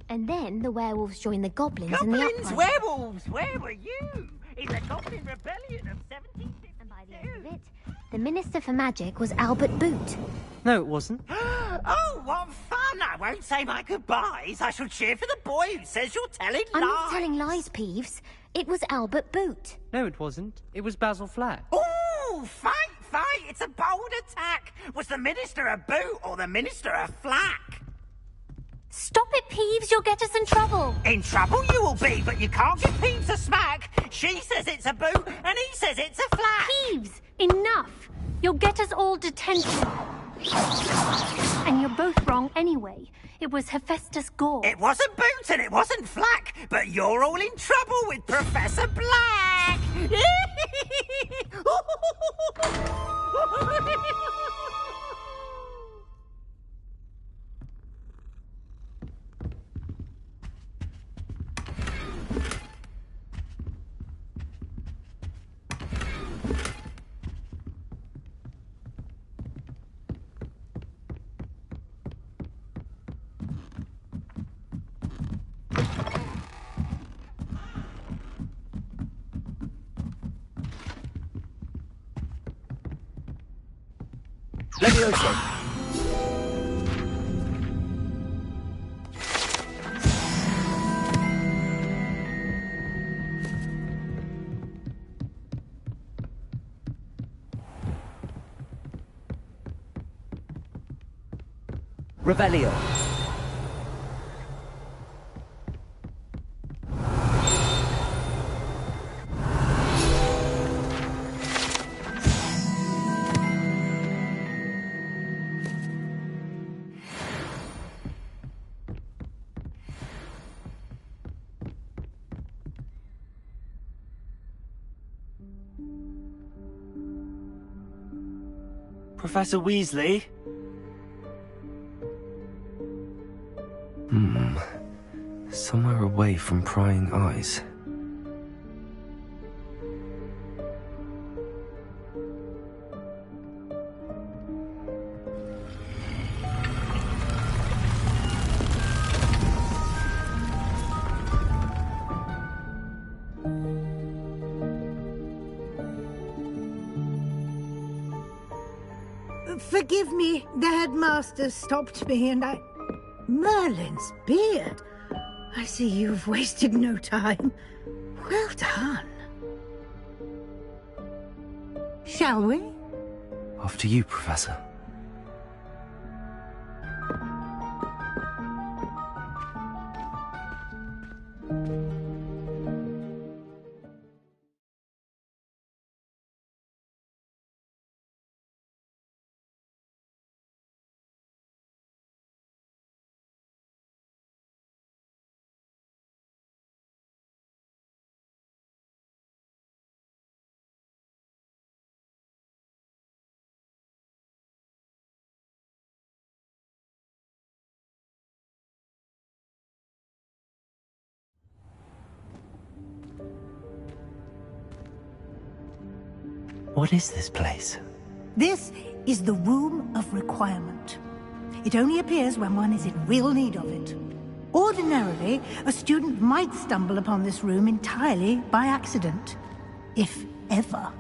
And then the werewolves joined the goblins in the Goblins, uprising. werewolves, where were you? In the Goblin Rebellion of 1752. And by the end of it, the Minister for Magic was Albert Boot. No, it wasn't. Oh, what fun! I won't say my goodbyes. I shall cheer for the boy who says you're telling lies. I'm not telling lies, Peeves. It was Albert Boot. No, it wasn't. It was Basil Flack. Oh, fight! It's a bold attack. Was the Minister a boot or the Minister a flack? Stop it, Peeves. You'll get us in trouble. In trouble you will be, but you can't give Peeves a smack. She says it's a boot and he says it's a flack. Peeves, enough. You'll get us all detention. And you're both wrong anyway. It was Hephaestus Gore. It wasn't boot and it wasn't flack, but you're all in trouble with Professor Black. Levioso. Revelio. Professor Weasley? Somewhere away from prying eyes. Forgive me, the headmaster stopped me and I... Merlin's beard! I see you've wasted no time. Well done. Shall we? After you, Professor. What is this place? This is the Room of Requirement. It only appears when one is in real need of it. Ordinarily, a student might stumble upon this room entirely by accident. If ever.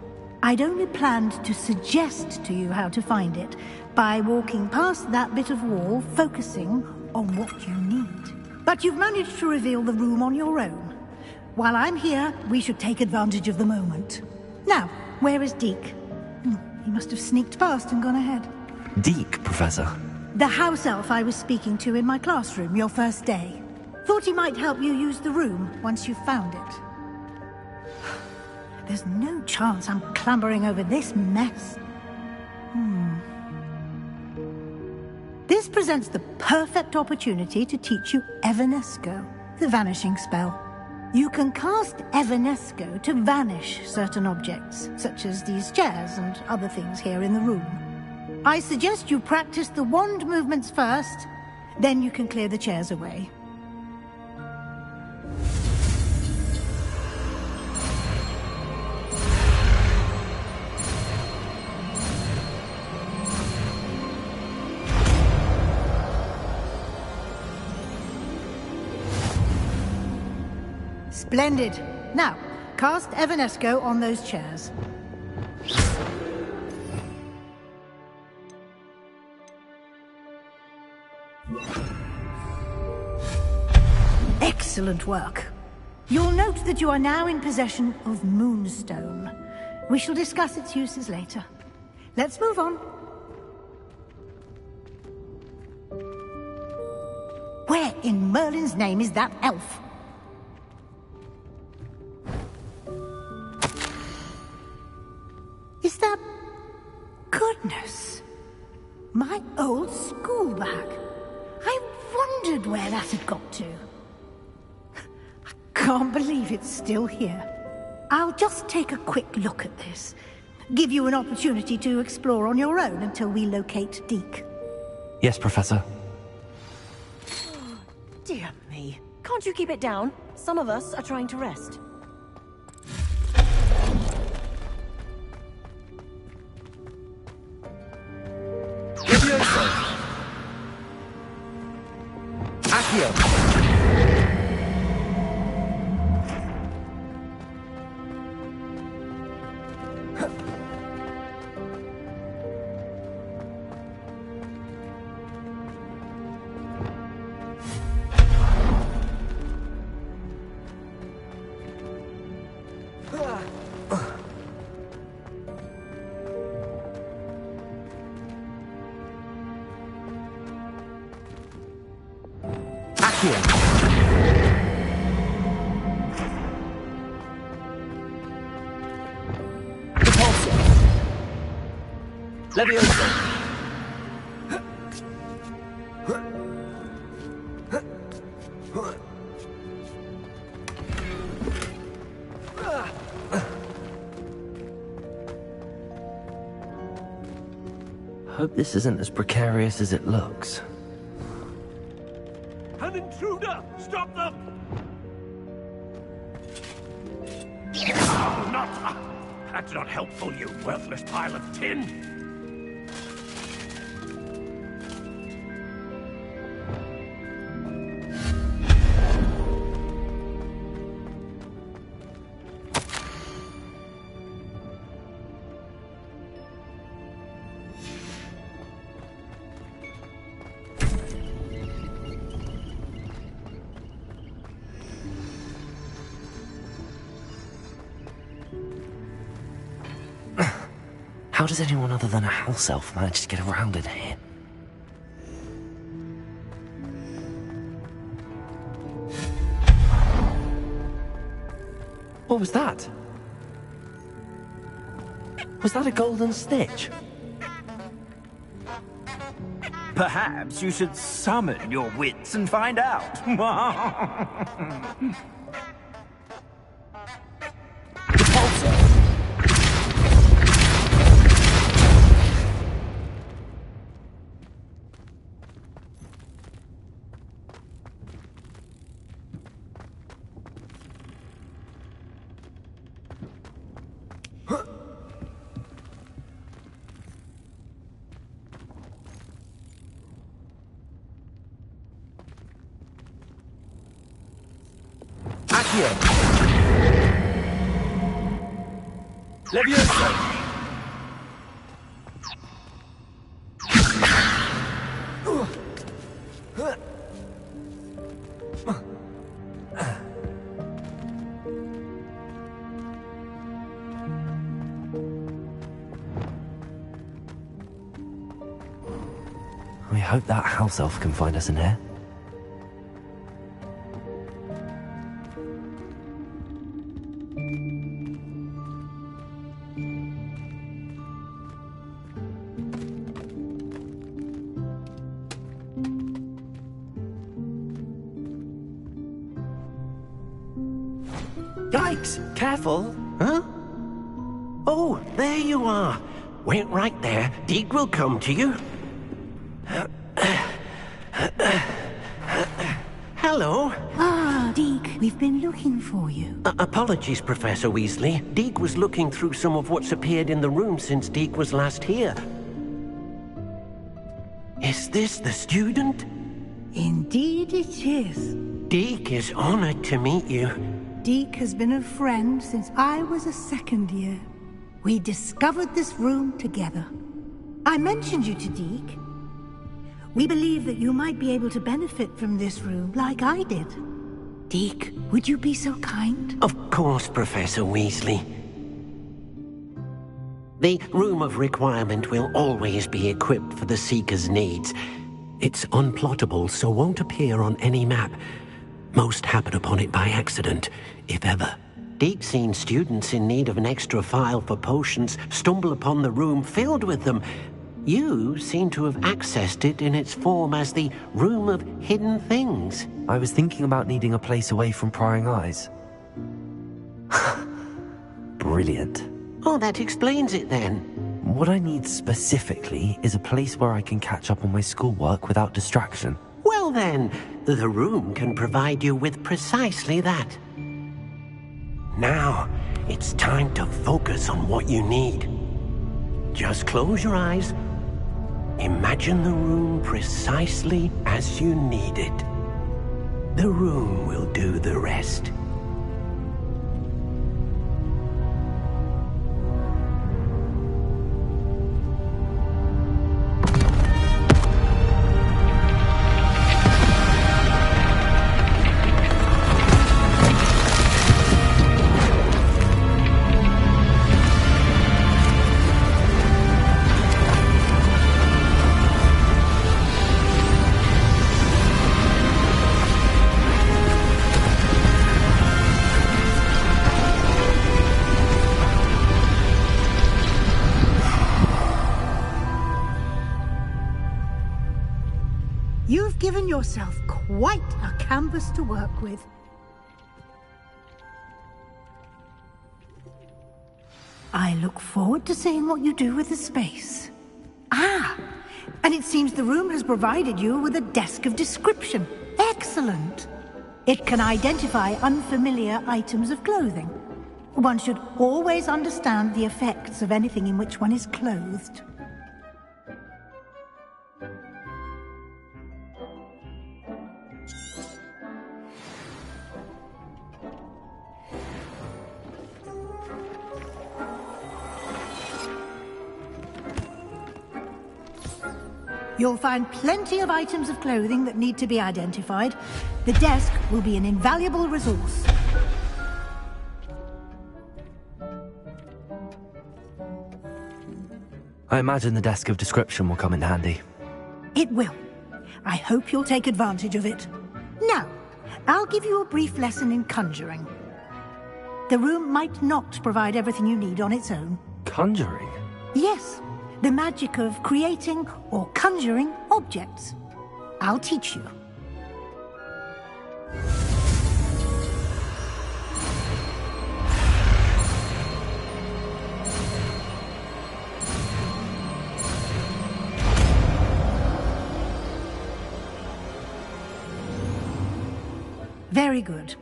I'd only planned to suggest to you how to find it by walking past that bit of wall, focusing on what you need. But you've managed to reveal the room on your own. While I'm here, we should take advantage of the moment. Now, where is Deke? He must have sneaked past and gone ahead. Deke, Professor. The house elf I was speaking to in my classroom your first day. Thought he might help you use the room once you found it. There's no chance I'm clambering over this mess. This presents the perfect opportunity to teach you Evanesco, the vanishing spell. You can cast Evanesco to vanish certain objects, such as these chairs and other things here in the room. I suggest you practice the wand movements first, then you can clear the chairs away. Splendid. Now, cast Evanesco on those chairs. Excellent work. You'll note that you are now in possession of Moonstone. We shall discuss its uses later. Let's move on. Where in Merlin's name is that elf? Is that... Goodness! My old school bag. I wondered where that had got to. I can't believe it's still here. I'll just take a quick look at this. Give you an opportunity to explore on your own until we locate Deke. Yes, Professor. Dear me. Can't you keep it down? Some of us are trying to rest. Accio. Leviosa. Hope this isn't as precarious as it looks. An intruder! Stop them! Oh, not... That's not helpful, you worthless pile of tin! How does anyone other than a house elf manage to get around in here? What was that? Was that a golden stitch? Perhaps you should summon your wits and find out. Leviosa. We hope that house elf can find us in here. Yikes! Careful! Huh? Oh, there you are. Wait right there. Deke will come to you. Hello. Ah, Deke, we've been looking for you. Apologies, Professor Weasley. Deke was looking through some of what's appeared in the room since Deke was last here. Is this the student? Indeed it is. Deke is honored to meet you. Deke has been a friend since I was a second year. We discovered this room together. I mentioned you to Deke. We believe that you might be able to benefit from this room like I did. Deke, would you be so kind? Of course, Professor Weasley. The Room of Requirement will always be equipped for the Seeker's needs. It's unplottable, so won't appear on any map. Most happen upon it by accident, if ever. Deke's seen students in need of an extra file for potions stumble upon the room filled with them. You seem to have accessed it in its form as the Room of Hidden Things. I was thinking about needing a place away from prying eyes. Brilliant. Oh, that explains it then. What I need specifically is a place where I can catch up on my schoolwork without distraction. Well then, the room can provide you with precisely that. Now, it's time to focus on what you need. Just close your eyes. Imagine the room precisely as you need it. The room will do the rest. You've given yourself quite a canvas to work with. I look forward to seeing what you do with the space. Ah, and it seems the room has provided you with a desk of description. Excellent. It can identify unfamiliar items of clothing. One should always understand the effects of anything in which one is clothed. You'll find plenty of items of clothing that need to be identified. The desk will be an invaluable resource. I imagine the desk of description will come in handy. It will. I hope you'll take advantage of it. Now, I'll give you a brief lesson in conjuring. The room might not provide everything you need on its own. Conjuring? Yes. The magic of creating or conjuring objects. I'll teach you. Very good.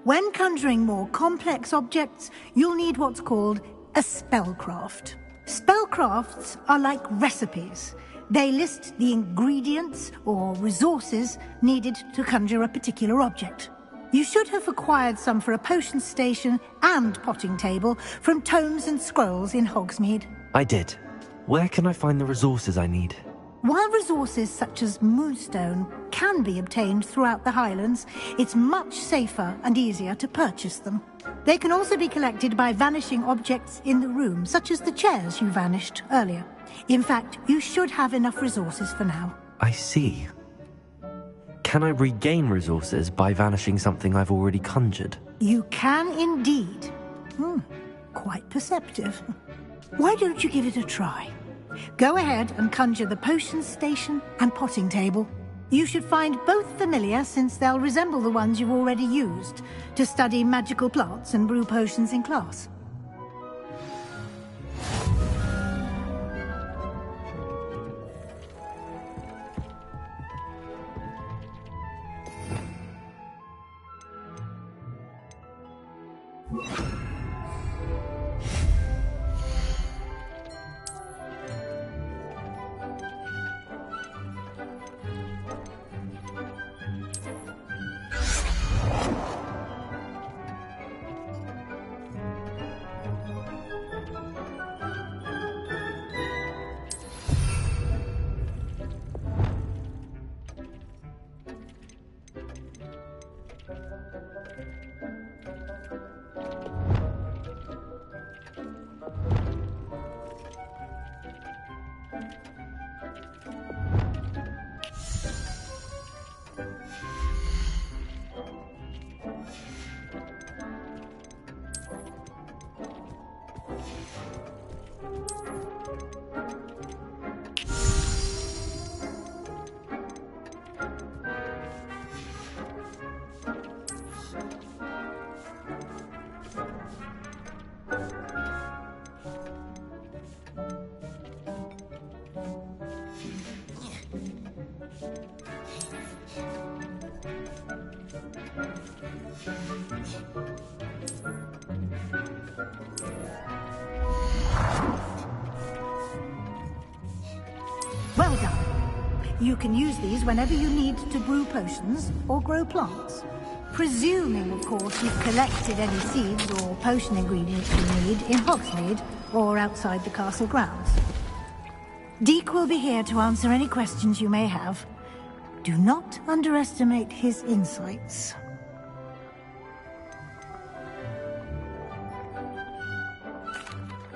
When conjuring more complex objects, you'll need what's called a spellcraft. Spellcrafts are like recipes. They list the ingredients or resources needed to conjure a particular object. You should have acquired some for a potion station and potting table from tomes and scrolls in Hogsmeade. I did. Where can I find the resources I need? While resources such as moonstone can be obtained throughout the Highlands, it's much safer and easier to purchase them. They can also be collected by vanishing objects in the room, such as the chairs you vanished earlier. In fact, you should have enough resources for now. I see. Can I regain resources by vanishing something I've already conjured? You can indeed. Quite perceptive. Why don't you give it a try? Go ahead and conjure the potion station and potting table. You should find both familiar, since they'll resemble the ones you've already used to study magical plants and brew potions in class. You can use these whenever you need to brew potions or grow plants. Presuming, of course, you've collected any seeds or potion ingredients you need in Hogsmeade or outside the castle grounds. Deek will be here to answer any questions you may have. Do not underestimate his insights.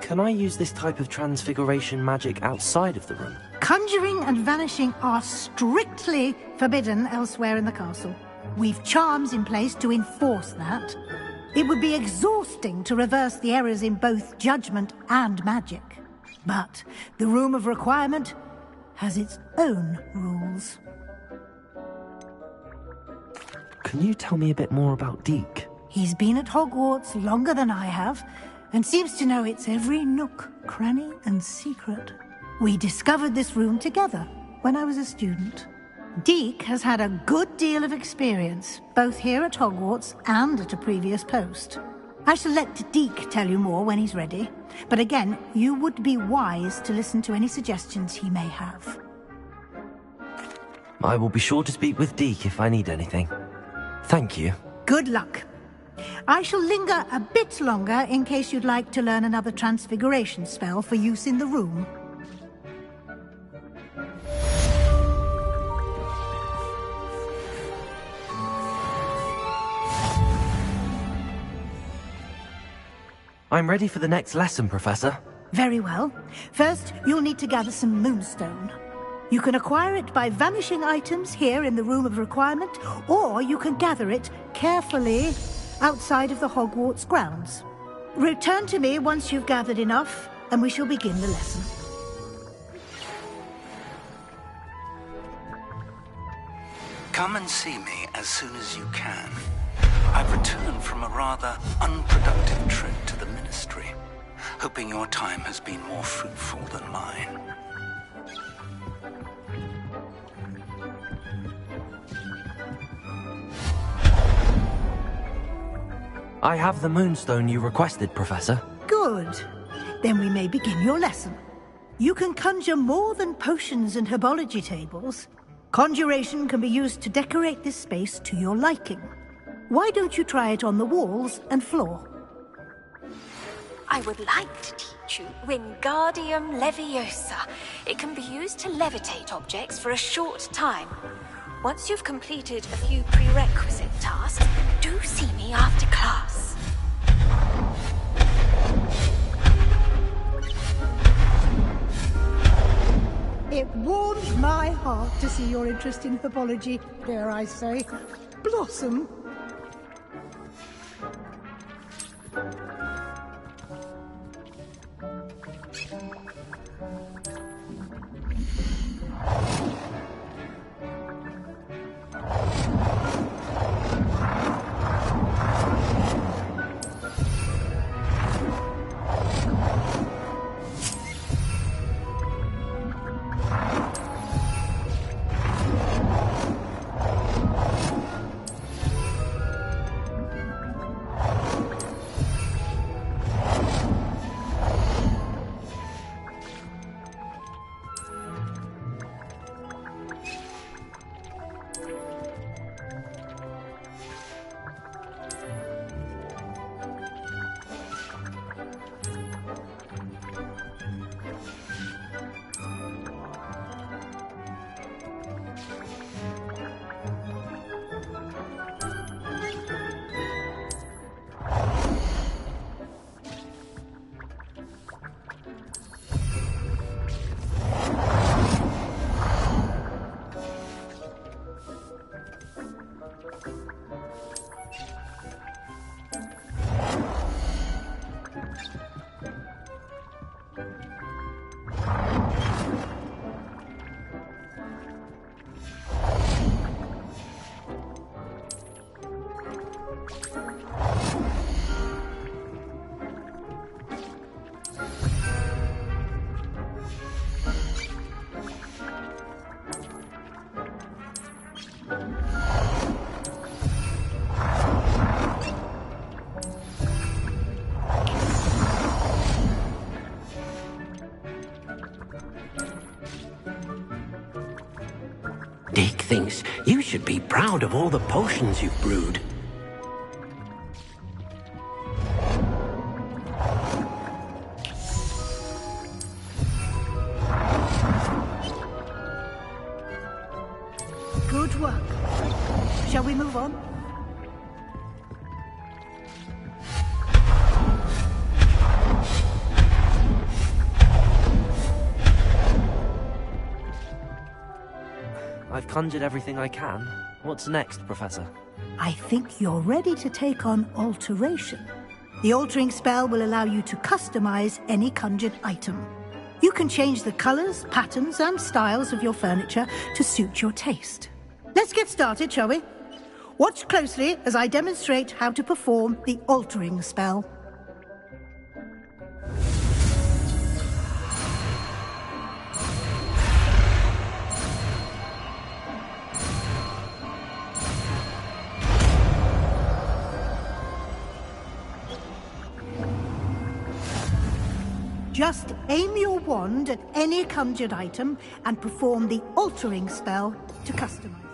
Can I use this type of transfiguration magic outside of the room? Conjuring and vanishing are strictly forbidden elsewhere in the castle. We've charms in place to enforce that. It would be exhausting to reverse the errors in both judgment and magic. But the Room of Requirement has its own rules. Can you tell me a bit more about Deek? He's been at Hogwarts longer than I have, and seems to know its every nook, cranny, and secret. We discovered this room together when I was a student. Deek has had a good deal of experience, both here at Hogwarts and at a previous post. I shall let Deek tell you more when he's ready, but again, you would be wise to listen to any suggestions he may have. I will be sure to speak with Deek if I need anything. Thank you. Good luck. I shall linger a bit longer in case you'd like to learn another transfiguration spell for use in the room. I'm ready for the next lesson, Professor. Very well. First, you'll need to gather some moonstone. You can acquire it by vanishing items here in the Room of Requirement, or you can gather it carefully outside of the Hogwarts grounds. Return to me once you've gathered enough, and we shall begin the lesson. Come and see me as soon as you can. I've returned from a rather unproductive trip to the Ministry, hoping your time has been more fruitful than mine. I have the moonstone you requested, Professor. Good. Then we may begin your lesson. You can conjure more than potions and herbology tables. Conjuration can be used to decorate this space to your liking. Why don't you try it on the walls and floor? I would like to teach you Wingardium Leviosa. It can be used to levitate objects for a short time. Once you've completed a few prerequisite tasks, do see me after class. It warms my heart to see your interest in herbology, dare I say, blossom. Dick thinks you should be proud of all the potions you've brewed. Good work. Shall we move on? I've conjured everything I can. What's next, Professor? I think you're ready to take on alteration. The altering spell will allow you to customize any conjured item. You can change the colors, patterns, and styles of your furniture to suit your taste. Let's get started, shall we? Watch closely as I demonstrate how to perform the altering spell. Just aim your wand at any conjured item and perform the altering spell to customize it.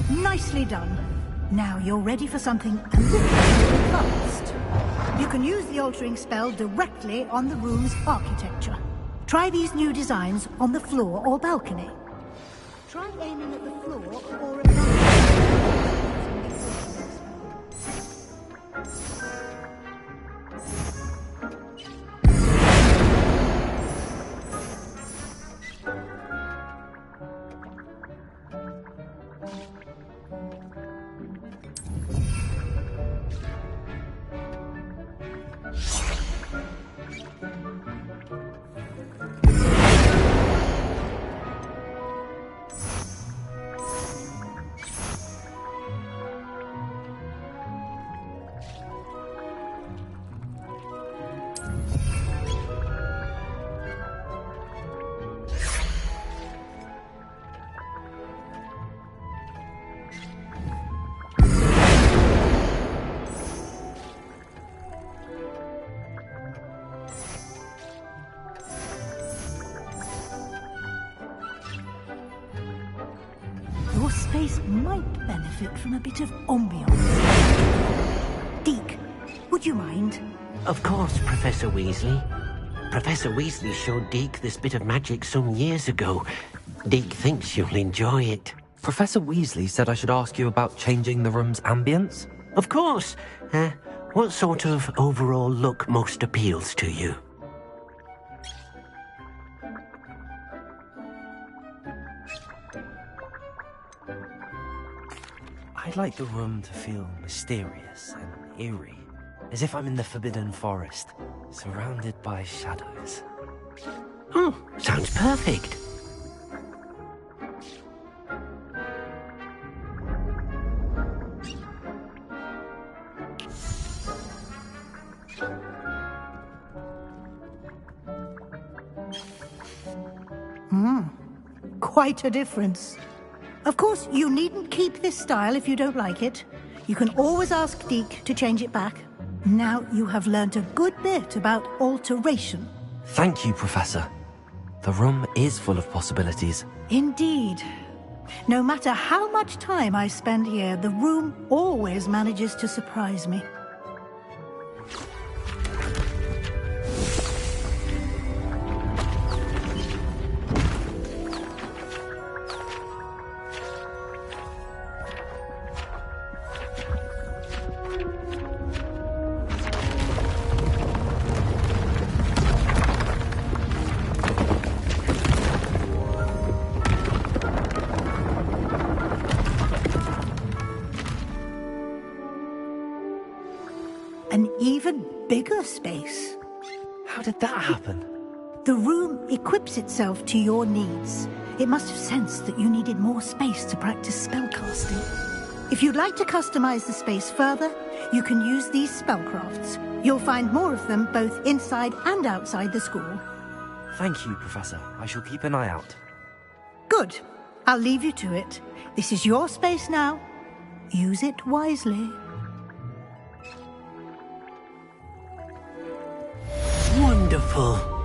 Nicely done. Now you're ready for something a little more advanced. You can use the altering spell directly on the room's architecture. Try these new designs on the floor or balcony. Try aiming at the floor or at Your space might benefit from a bit of ambiance. Deke, would you mind? Of course, Professor Weasley. Professor Weasley showed Deke this bit of magic some years ago. Deke thinks you'll enjoy it. Professor Weasley said I should ask you about changing the room's ambience? Of course. What sort of overall look most appeals to you? I'd like the room to feel mysterious and eerie, as if I'm in the Forbidden Forest, surrounded by shadows. Oh, sounds perfect. Quite a difference. Of course, you needn't keep this style if you don't like it. You can always ask Deke to change it back. Now you have learned a good bit about alteration. Thank you, Professor. The room is full of possibilities. Indeed. No matter how much time I spend here, the room always manages to surprise me. An even bigger space. How did that happen? The room equips itself to your needs. It must have sensed that you needed more space to practice spellcasting. If you'd like to customize the space further, you can use these spellcrafts. You'll find more of them both inside and outside the school. Thank you, Professor. I shall keep an eye out. Good. I'll leave you to it. This is your space now. Use it wisely. Wonderful.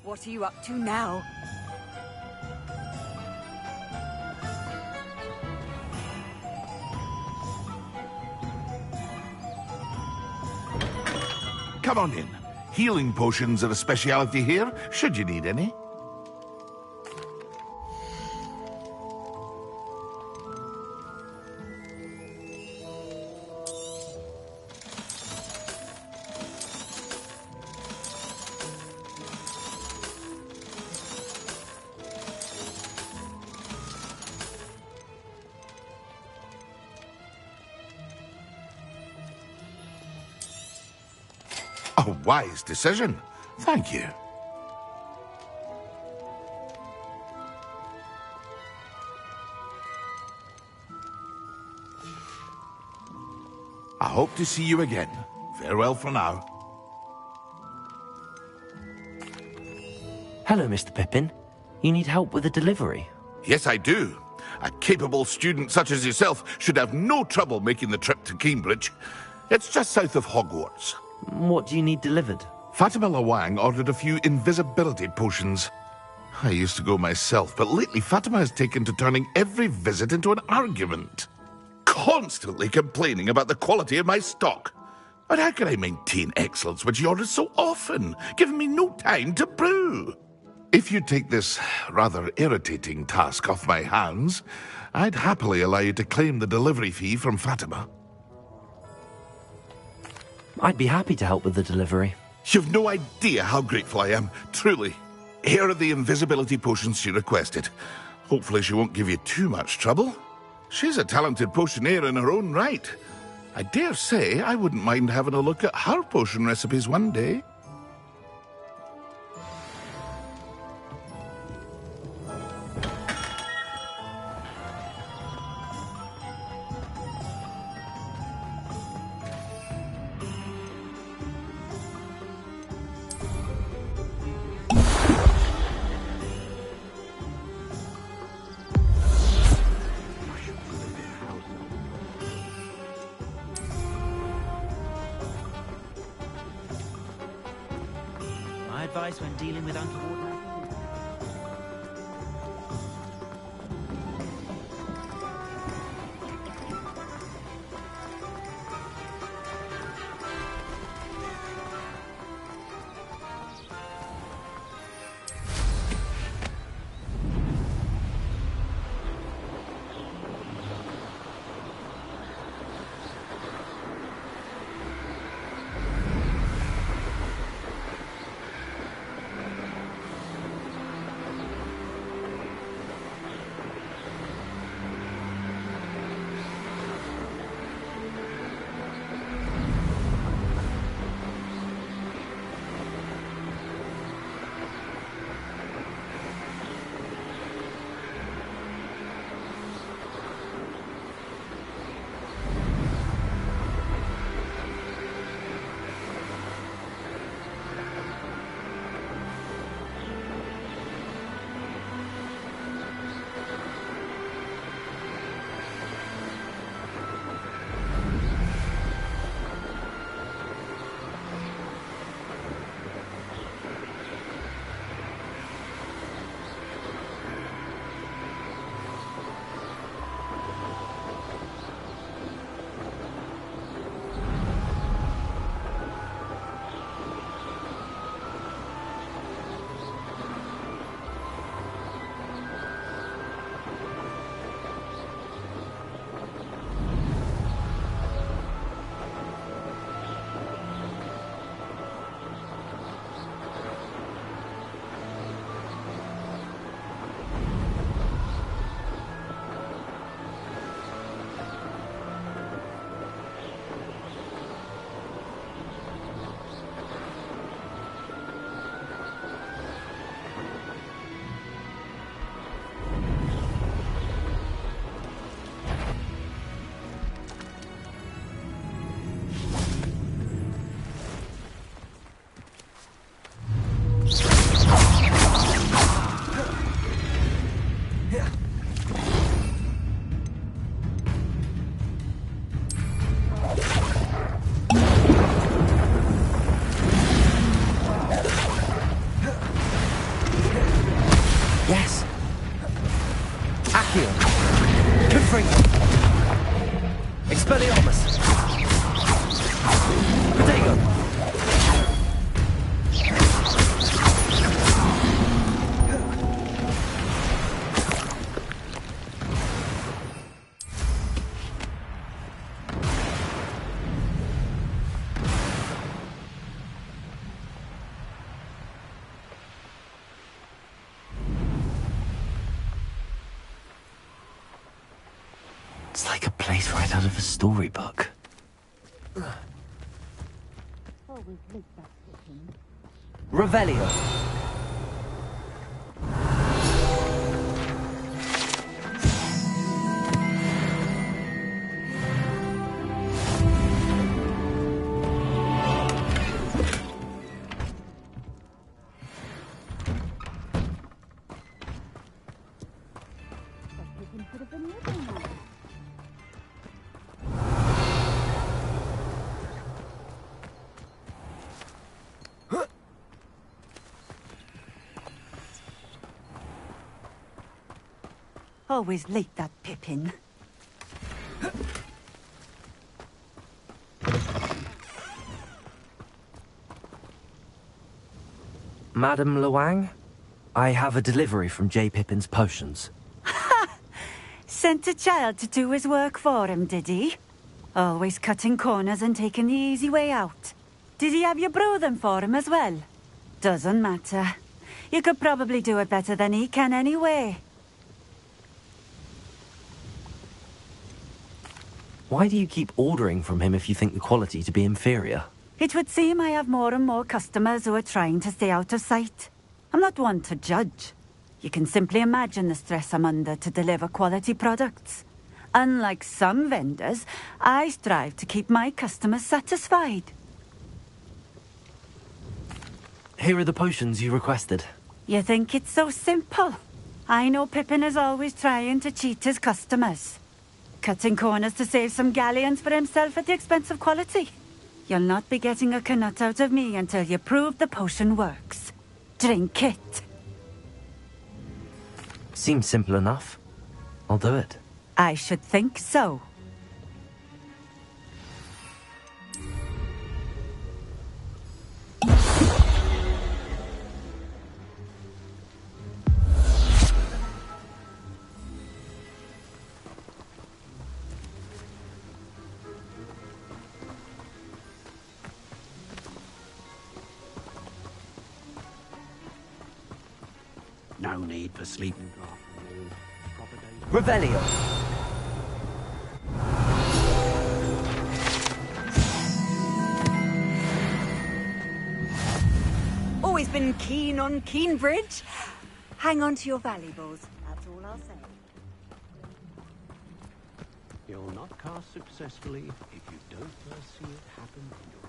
What are you up to now? Come on in. Healing potions are a speciality here, should you need any. A wise decision. Thank you. I hope to see you again. Farewell for now. Hello, Mr. Pippin. You need help with a delivery? Yes, I do. A capable student such as yourself should have no trouble making the trip to Cambridge. It's just south of Hogwarts. What do you need delivered? Fatima Lawang ordered a few invisibility potions. I used to go myself, but lately Fatima has taken to turning every visit into an argument. Constantly complaining about the quality of my stock. But how can I maintain excellence when she orders so often, giving me no time to brew? If you take this rather irritating task off my hands, I'd happily allow you to claim the delivery fee from Fatima. I'd be happy to help with the delivery. You've no idea how grateful I am, truly. Here are the invisibility potions she requested. Hopefully she won't give you too much trouble. She's a talented potioneer in her own right. I dare say I wouldn't mind having a look at her potion recipes one day. My advice when dealing with untoward... Expelliarmus! Protego! It's like a place right out of a storybook. Revelio. Always late, that Pippin. Madam Luang, I have a delivery from J. Pippin's potions. Sent a child to do his work for him, did he? Always cutting corners and taking the easy way out. Did he have you brew them for him as well? Doesn't matter. You could probably do it better than he can anyway. Why do you keep ordering from him if you think the quality to be inferior? It would seem I have more and more customers who are trying to stay out of sight. I'm not one to judge. You can simply imagine the stress I'm under to deliver quality products. Unlike some vendors, I strive to keep my customers satisfied. Here are the potions you requested. You think it's so simple? I know Pippin is always trying to cheat his customers. Cutting corners to save some galleons for himself at the expense of quality. You'll not be getting a canut out of me until you prove the potion works. Drink it. Seems simple enough. I'll do it. I should think so. No need for sleeping. Revelio. Always been keen on Keenbridge. Hang on to your valuables. That's all I'll say. You'll not cast successfully if you don't first see it happen in your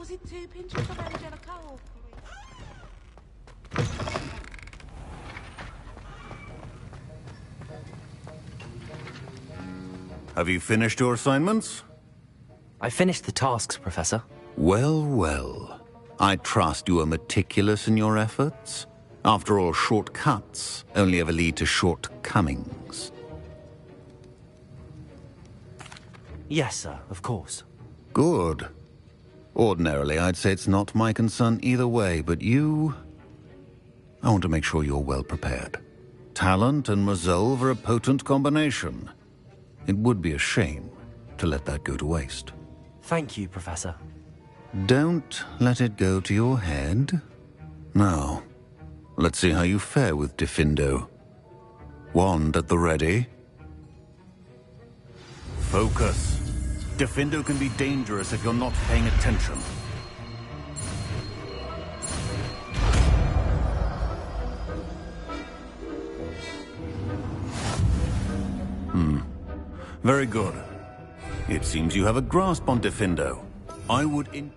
deposit 2 pinches of Angelica, please. Have you finished your assignments? I finished the tasks, Professor. Well, well. I trust you are meticulous in your efforts. After all, shortcuts only ever lead to shortcomings. Yes, sir, of course. Good. Ordinarily, I'd say it's not my concern either way, but you... I want to make sure you're well prepared. Talent and resolve are a potent combination. It would be a shame to let that go to waste. Thank you, Professor. Don't let it go to your head. Now, let's see how you fare with Diffindo. Wand at the ready. Focus. Diffindo can be dangerous if you're not paying attention. Very good. It seems you have a grasp on Diffindo. I would you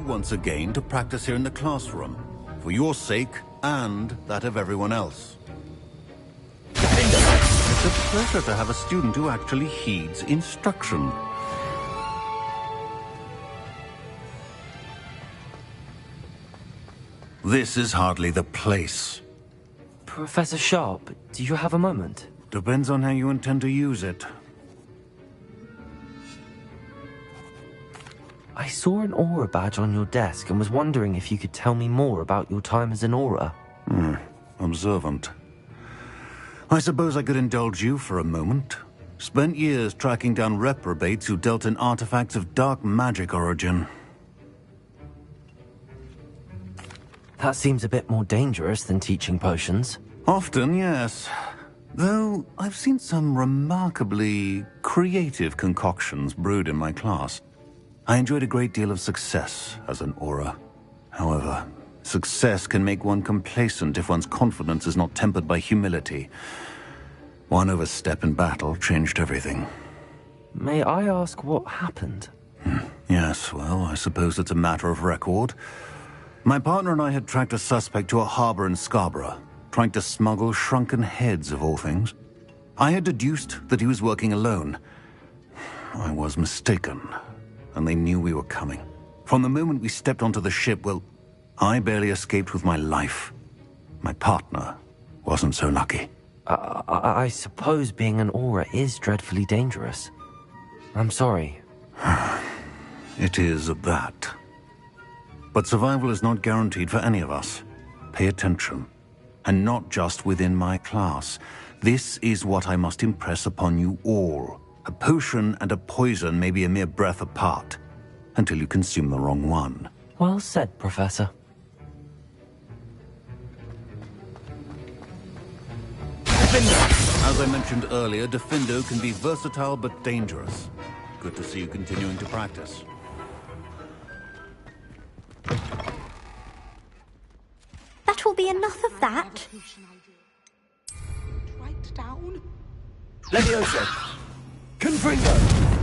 once again to practice here in the classroom, for your sake and that of everyone else. It's a pleasure to have a student who actually heeds instruction. This is hardly the place. Professor Sharp, do you have a moment? Depends on how you intend to use it. I saw an Aura badge on your desk and was wondering if you could tell me more about your time as an Aura. Observant. I suppose I could indulge you for a moment. Spent years tracking down reprobates who dealt in artifacts of dark magic origin. That seems a bit more dangerous than teaching potions. Often, yes. Though I've seen some remarkably creative concoctions brewed in my class. I enjoyed a great deal of success as an Aura. However, success can make one complacent if one's confidence is not tempered by humility. One overstep in battle changed everything. May I ask what happened? Yes, well, I suppose it's a matter of record. My partner and I had tracked a suspect to a harbor in Scarborough, trying to smuggle shrunken heads of all things. I had deduced that he was working alone. I was mistaken, and they knew we were coming. From the moment we stepped onto the ship, well, I barely escaped with my life. My partner wasn't so lucky. I suppose being an Aura is dreadfully dangerous. I'm sorry. It is that. But survival is not guaranteed for any of us. Pay attention. And not just within my class. This is what I must impress upon you all. A potion and a poison may be a mere breath apart, until you consume the wrong one. Well said, Professor. As I mentioned earlier, Diffindo can be versatile but dangerous. Good to see you continuing to practice. That will be enough of that. Write down. Levioso! Confringo!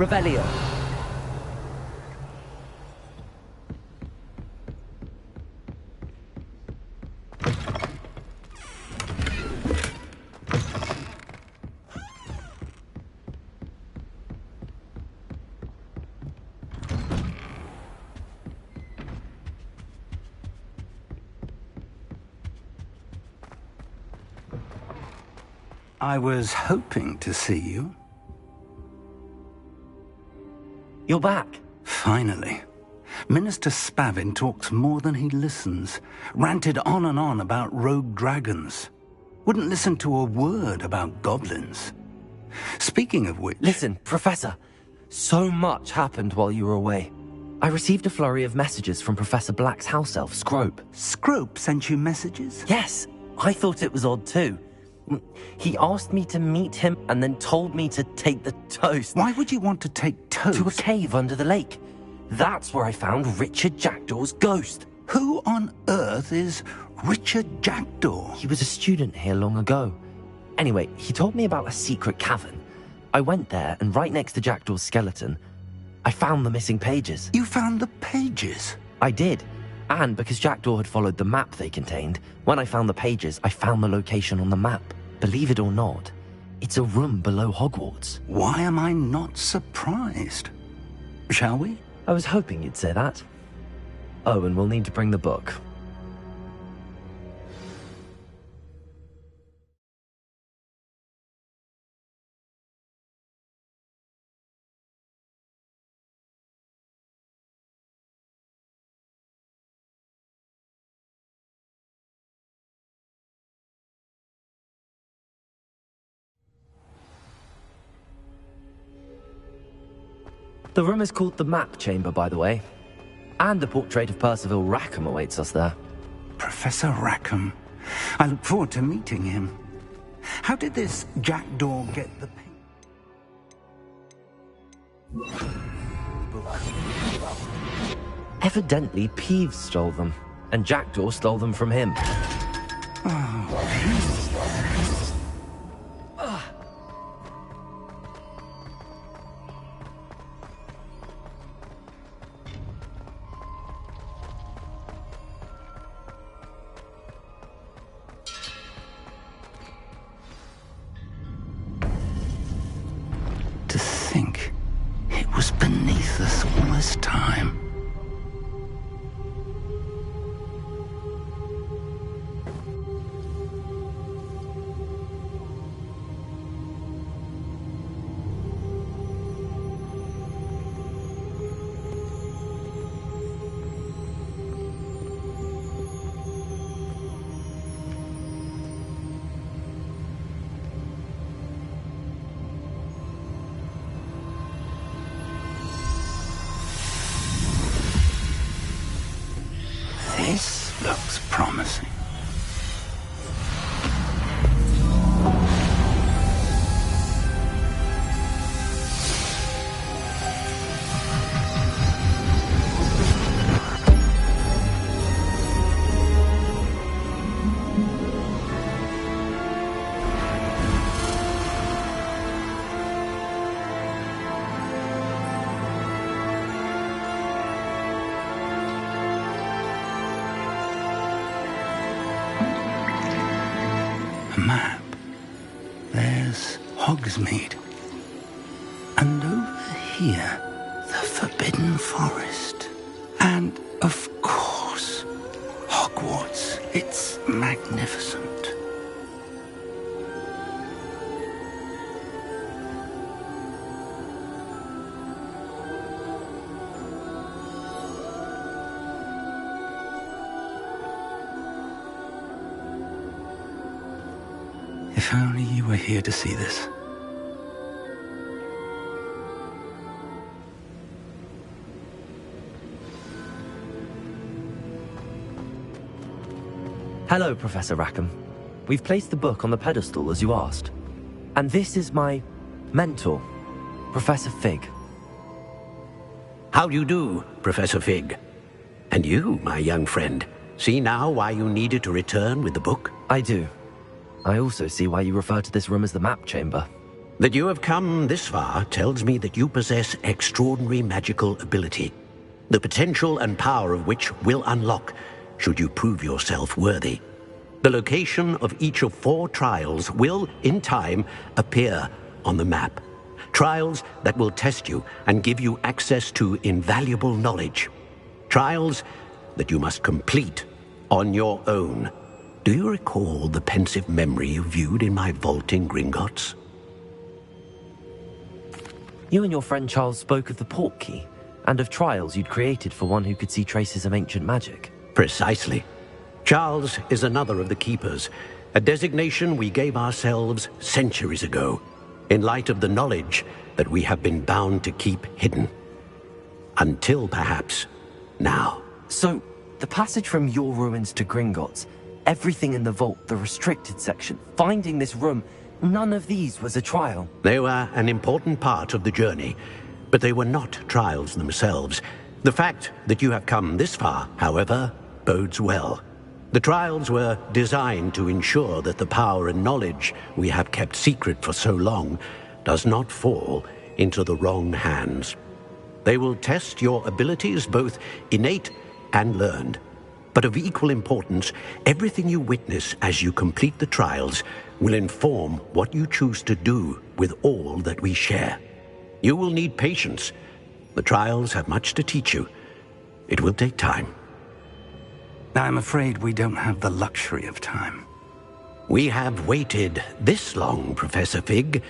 Revelio. I was hoping to see you. You're back. Finally. Minister Spavin talks more than he listens. Ranted on and on about rogue dragons. Wouldn't listen to a word about goblins. Speaking of which... Listen, Professor. So much happened while you were away. I received a flurry of messages from Professor Black's house elf, Scrope. Scrope sent you messages? Yes. I thought it was odd too. He asked me to meet him and then told me to take the toast. Why would you want to take toast? To a cave under the lake. That's where I found Richard Jackdaw's ghost. Who on earth is Richard Jackdaw? He was a student here long ago. Anyway, he told me about a secret cavern. I went there, and right next to Jackdaw's skeleton, I found the missing pages. You found the pages? I did. And because Jackdaw had followed the map they contained, when I found the pages, I found the location on the map. Believe it or not, it's a room below Hogwarts. Why am I not surprised? Shall we? I was hoping you'd say that. Oh, and we'll need to bring the book. The room is called the Map Chamber, by the way. And a portrait of Percival Rackham awaits us there. Professor Rackham. I look forward to meeting him. How did this Jackdaw get the Evidently, Peeves stole them, and Jackdaw stole them from him. To think it was beneath us all this time. This looks promising. A map. There's Hogsmeade. And over here, the Forbidden Forest. And, of course, Hogwarts. It's magnificent. If only you were here to see this. Hello, Professor Rackham. We've placed the book on the pedestal as you asked. And this is my mentor, Professor Fig. How do you do, Professor Fig? And you, my young friend, see now why you needed to return with the book? I do. I also see why you refer to this room as the Map Chamber. That you have come this far tells me that you possess extraordinary magical ability, the potential and power of which will unlock should you prove yourself worthy. The location of each of 4 trials will, in time, appear on the map. Trials that will test you and give you access to invaluable knowledge. Trials that you must complete on your own. Do you recall the pensive memory you viewed in my vault in Gringotts? You and your friend Charles spoke of the port key, and of trials you'd created for one who could see traces of ancient magic. Precisely. Charles is another of the Keepers, a designation we gave ourselves centuries ago, in light of the knowledge that we have been bound to keep hidden. Until, perhaps, now. So, the passage from your ruins to Gringotts, everything in the vault, the restricted section, finding this room, none of these was a trial. They were an important part of the journey, but they were not trials themselves. The fact that you have come this far, however, bodes well. The trials were designed to ensure that the power and knowledge we have kept secret for so long does not fall into the wrong hands. They will test your abilities, both innate and learned. But of equal importance, everything you witness as you complete the trials will inform what you choose to do with all that we share. You will need patience. The trials have much to teach you. It will take time. I'm afraid we don't have the luxury of time. We have waited this long, Professor Fig.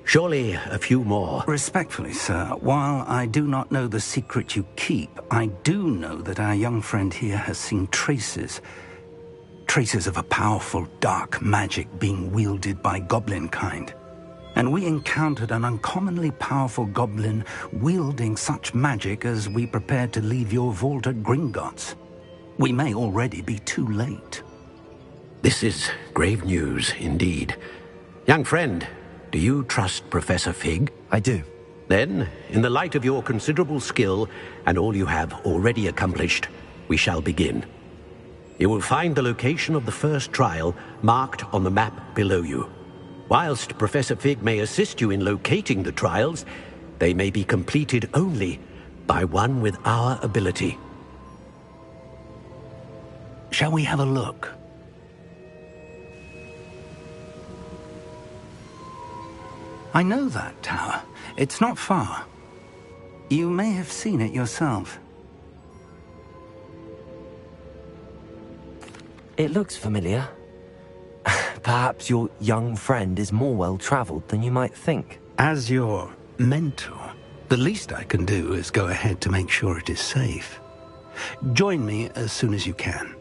Surely a few more. Respectfully, sir, while I do not know the secret you keep, I do know that our young friend here has seen traces of a powerful dark magic being wielded by goblin kind. And we encountered an uncommonly powerful goblin wielding such magic as we prepared to leave your vault at Gringotts. We may already be too late. This is grave news indeed. Young friend, do you trust Professor Fig? I do. Then, in the light of your considerable skill and all you have already accomplished, we shall begin. You will find the location of the first trial marked on the map below you. Whilst Professor Fig may assist you in locating the trials, they may be completed only by one with our ability. Shall we have a look? I know that tower. It's not far. You may have seen it yourself. It looks familiar. Perhaps your young friend is more well-traveled than you might think. As your mentor, the least I can do is go ahead to make sure it is safe. Join me as soon as you can.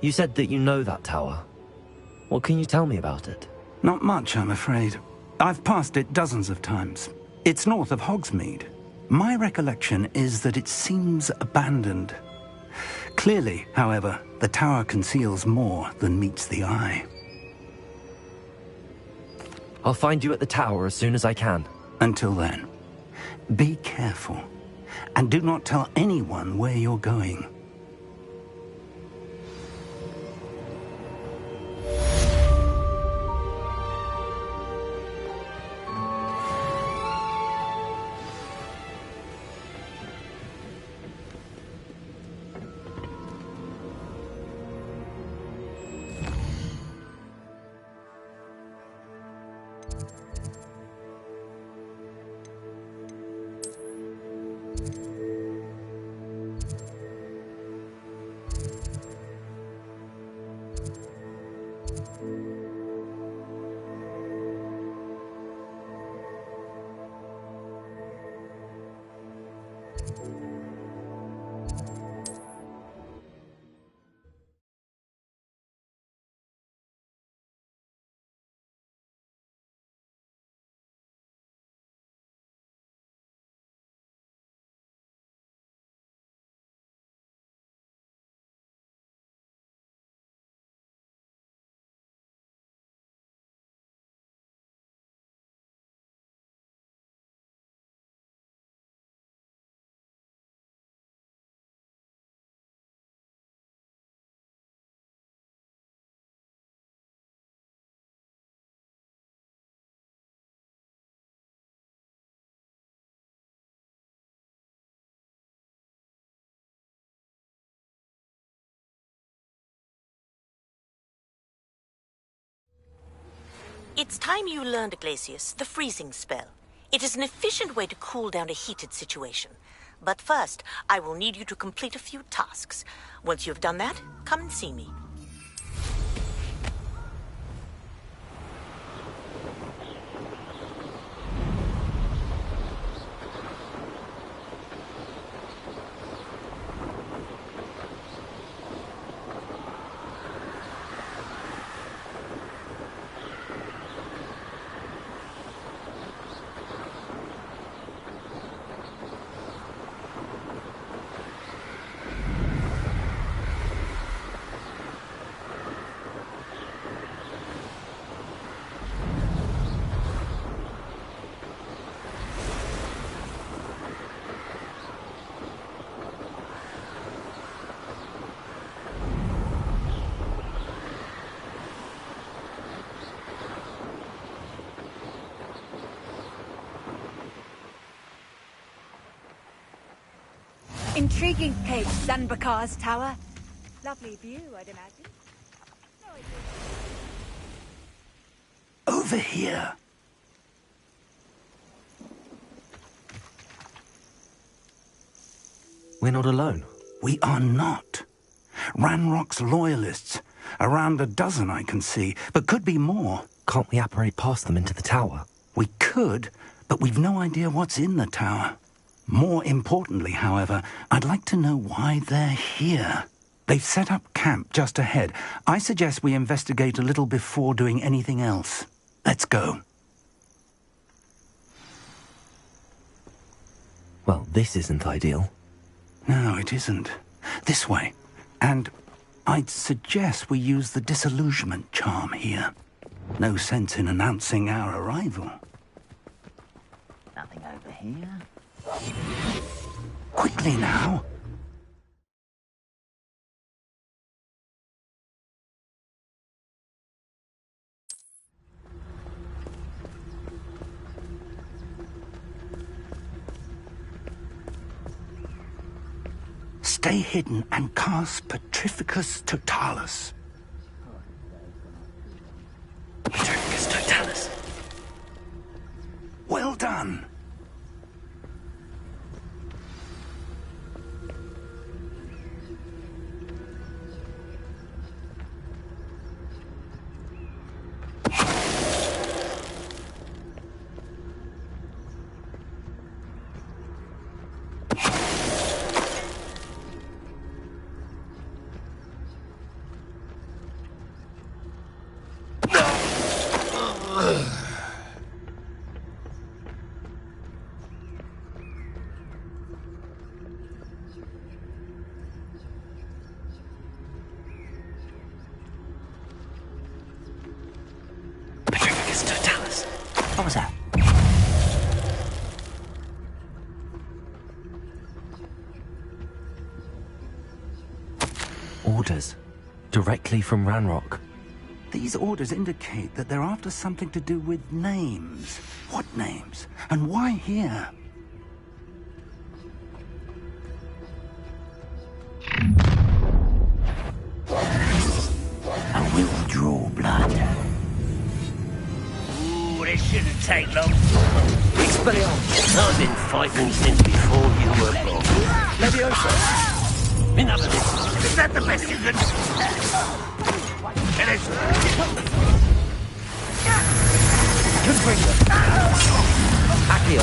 You said that you know that tower. What can you tell me about it? Not much, I'm afraid. I've passed it dozens of times. It's north of Hogsmeade. My recollection is that it seems abandoned. Clearly, however, the tower conceals more than meets the eye. I'll find you at the tower as soon as I can. Until then, be careful, and do not tell anyone where you're going. It's time you learned, Glacius, the freezing spell. It is an efficient way to cool down a heated situation. But first, I will need you to complete a few tasks. Once you've done that, come and see me. Intriguing place, Zanbakar's tower. Lovely view, I'd imagine. Over here. We're not alone. We are not. Ranrock's loyalists. Around a dozen I can see, but could be more. Can't we apparate past them into the tower? We could, but we've no idea what's in the tower. More importantly, however, I'd like to know why they're here. They've set up camp just ahead. I suggest we investigate a little before doing anything else. Let's go. Well, this isn't ideal. No, it isn't. This way. And I'd suggest we use the disillusionment charm here. No sense in announcing our arrival. Nothing over here. Quickly now. Stay hidden and cast Petrificus Totalis. Petrificus Totalis. Well done. What was that? Orders. Directly from Ranrock. These orders indicate that they're after something to do with names. What names? And why here? I will draw blood. This shouldn't take long. Expelliarmus! I've been fighting since before you were born. Leviosa! Enough of this. Is that the best you can... It is... Accio.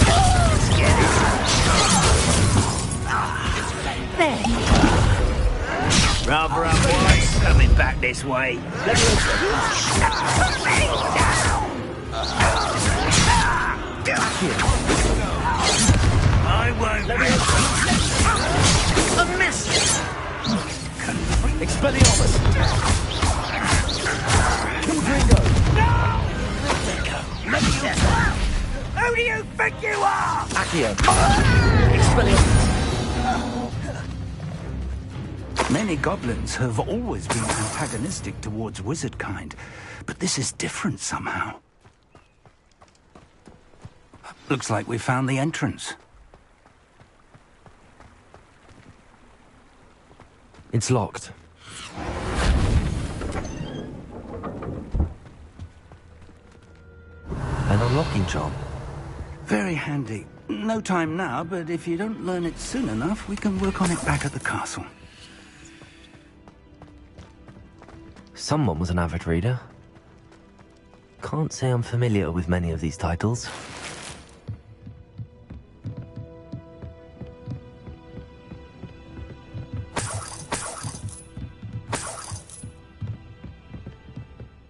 Rather unwise coming back this way. I won't. A miss. Expelliarmus. Confringo. Who do you think you are? Accio. Expelliarmus. Many goblins have always been antagonistic towards wizard kind, but this is different somehow. Looks like we found the entrance. It's locked. unlocking charm. Very handy. No time now, but if you don't learn it soon enough, we can work on it back at the castle. Someone was an avid reader. Can't say I'm familiar with many of these titles.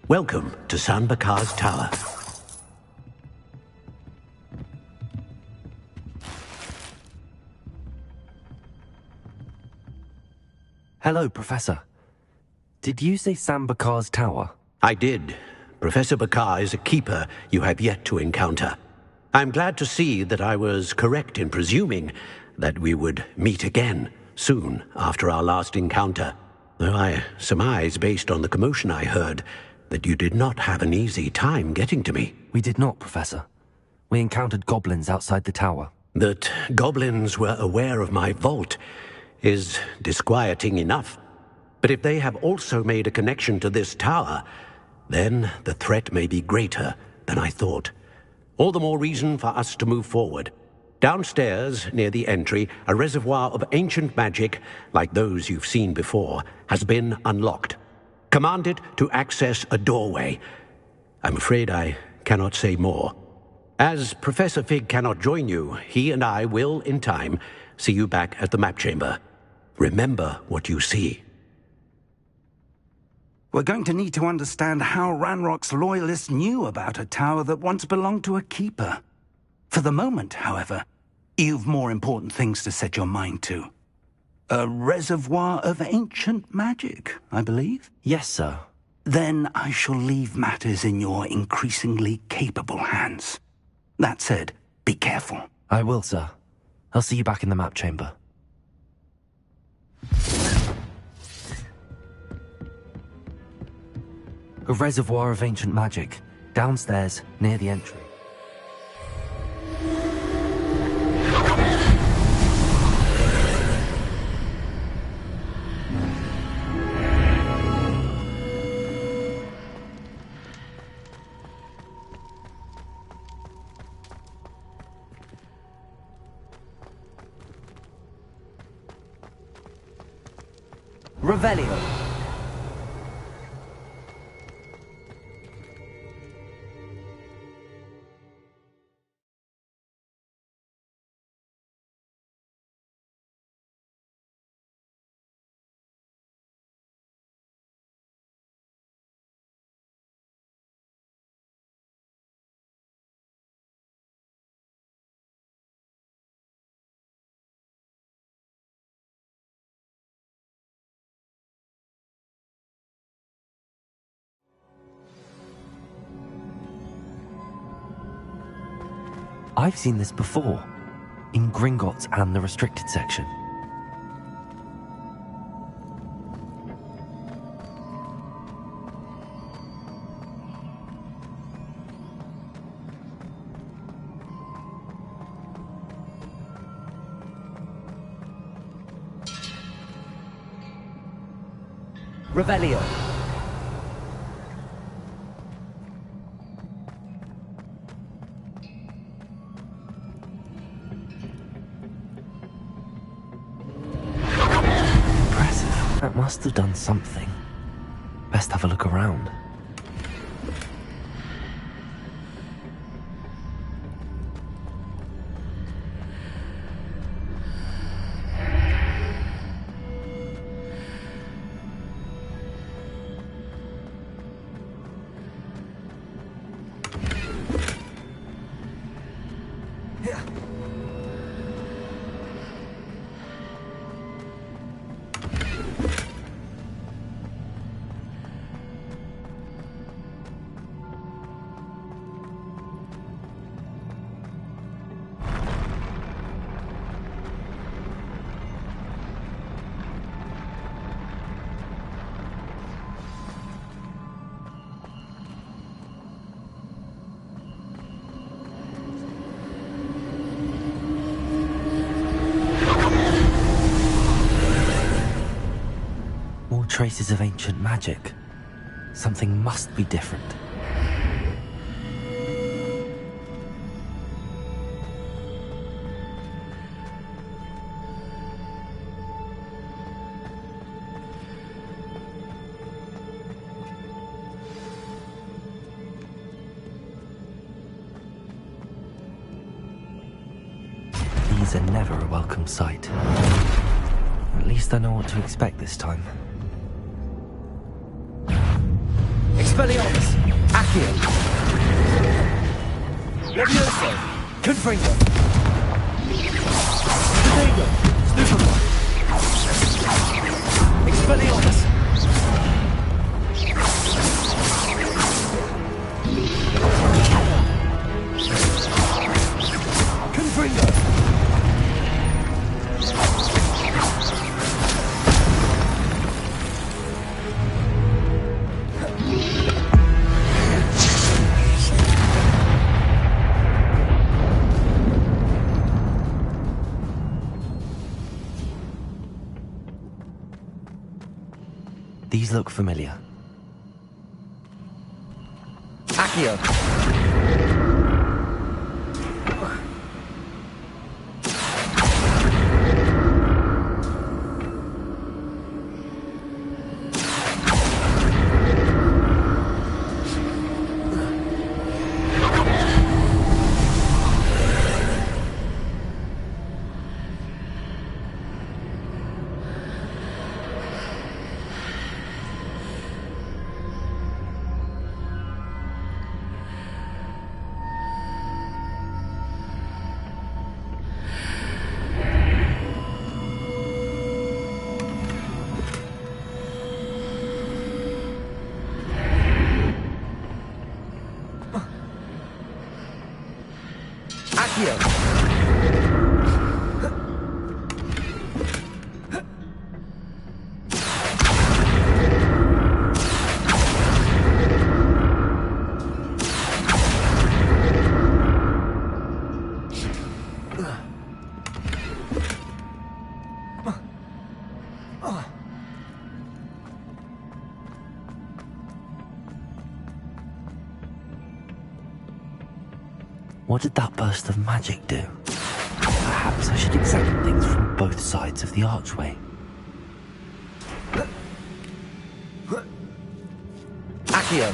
Welcome to San Bakar's Tower. Hello, Professor. Did you say San Bakar's Tower? I did. Professor Bakar is a keeper you have yet to encounter. I'm glad to see that I was correct in presuming that we would meet again soon after our last encounter, though I surmise, based on the commotion I heard, that you did not have an easy time getting to me. We did not, Professor. We encountered goblins outside the tower. That goblins were aware of my vault is disquieting enough. But if they have also made a connection to this tower, then the threat may be greater than I thought. All the more reason for us to move forward. Downstairs, near the entry, a reservoir of ancient magic, like those you've seen before, has been unlocked. Command it to access a doorway. I'm afraid I cannot say more. As Professor Fig cannot join you, he and I will, in time, see you back at the map chamber. Remember what you see. We're going to need to understand how Ranrock's loyalists knew about a tower that once belonged to a keeper. For the moment, however, you've more important things to set your mind to. A reservoir of ancient magic, I believe? Yes, sir. Then I shall leave matters in your increasingly capable hands. That said, be careful. I will, sir. I'll see you back in the map chamber. A reservoir of ancient magic, downstairs, near the entry. Revelio. I've seen this before, in Gringotts and the restricted section. Revelio. That must have done something. Best have a look around. Traces of ancient magic. Something must be different. are never a welcome sight. At least I know what to expect this time. Expelliarmus! Accio! Levioso! Confringo! Stupendo! Stupefy! Expelliarmus! Confringo! These look familiar. Accio! What did that burst of magic do? Perhaps I should examine things from both sides of the archway. Accio!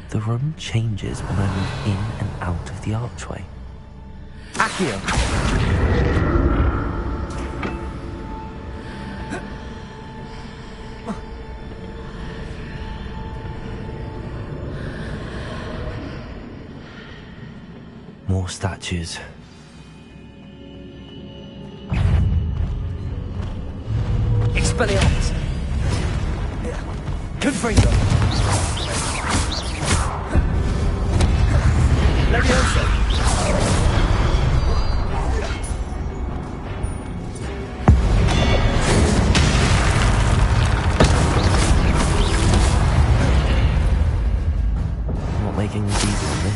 The room changes when I move in and out of the archway. Accio! More statues. Expelliarmus! Confringo! Levioso! Not making this easy on me.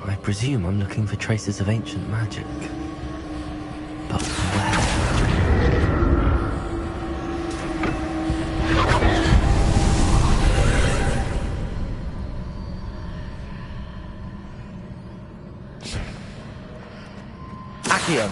I presume I'm looking for traces of ancient magic. But where? Accio!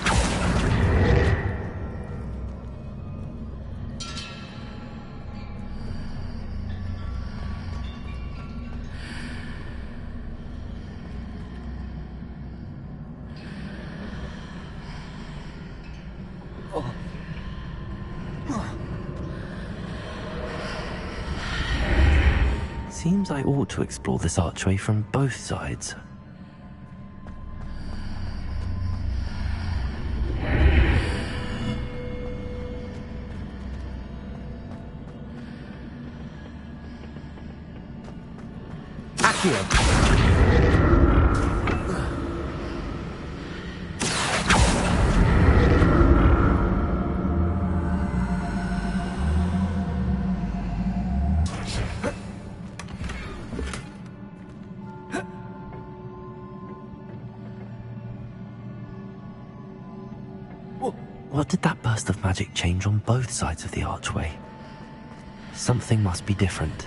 Seems I ought to explore this archway from both sides. Accio. What did that burst of magic change on both sides of the archway? Something must be different.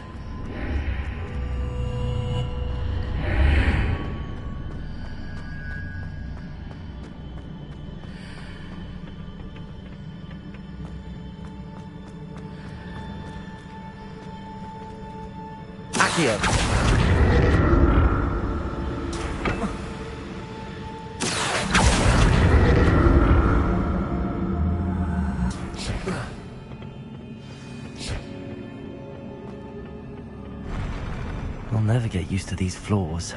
Accio. I'll never get used to these floors.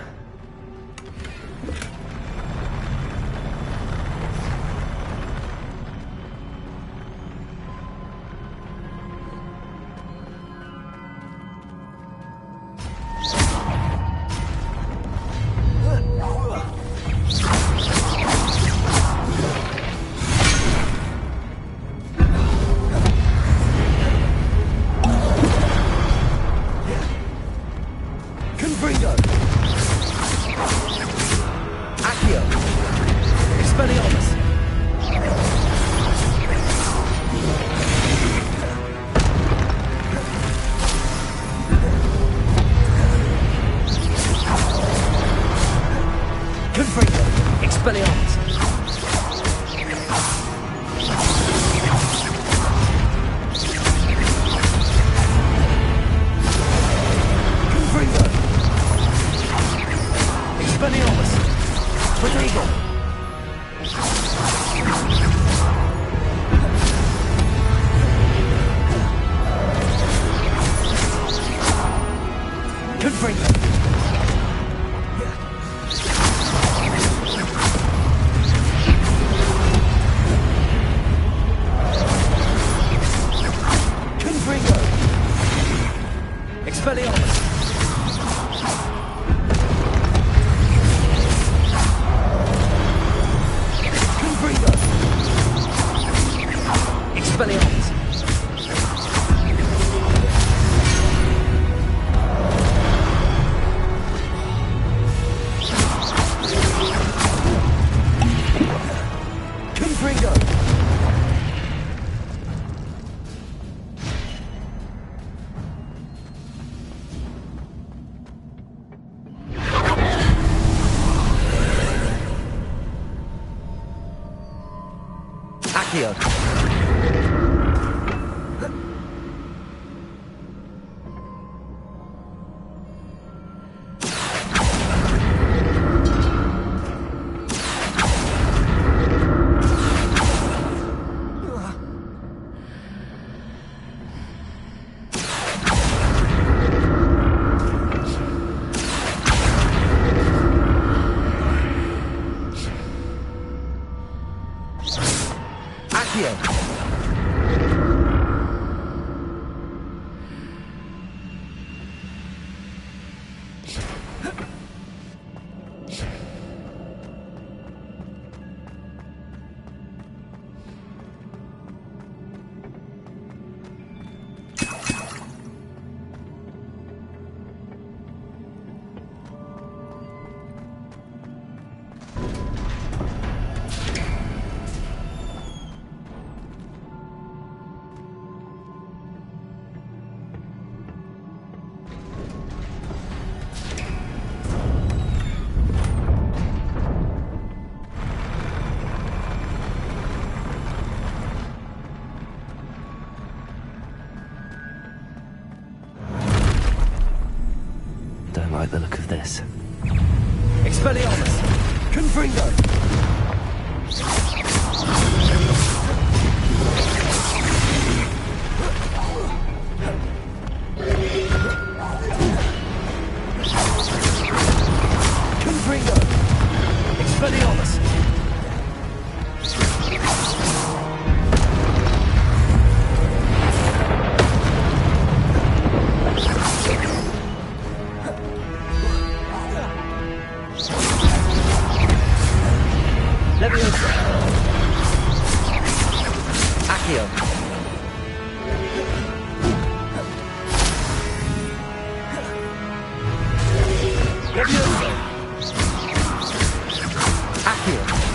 Don't like the look of this. Expelliarmus! Confringo! Confringo! Expelliarmus! Levioso! Accio!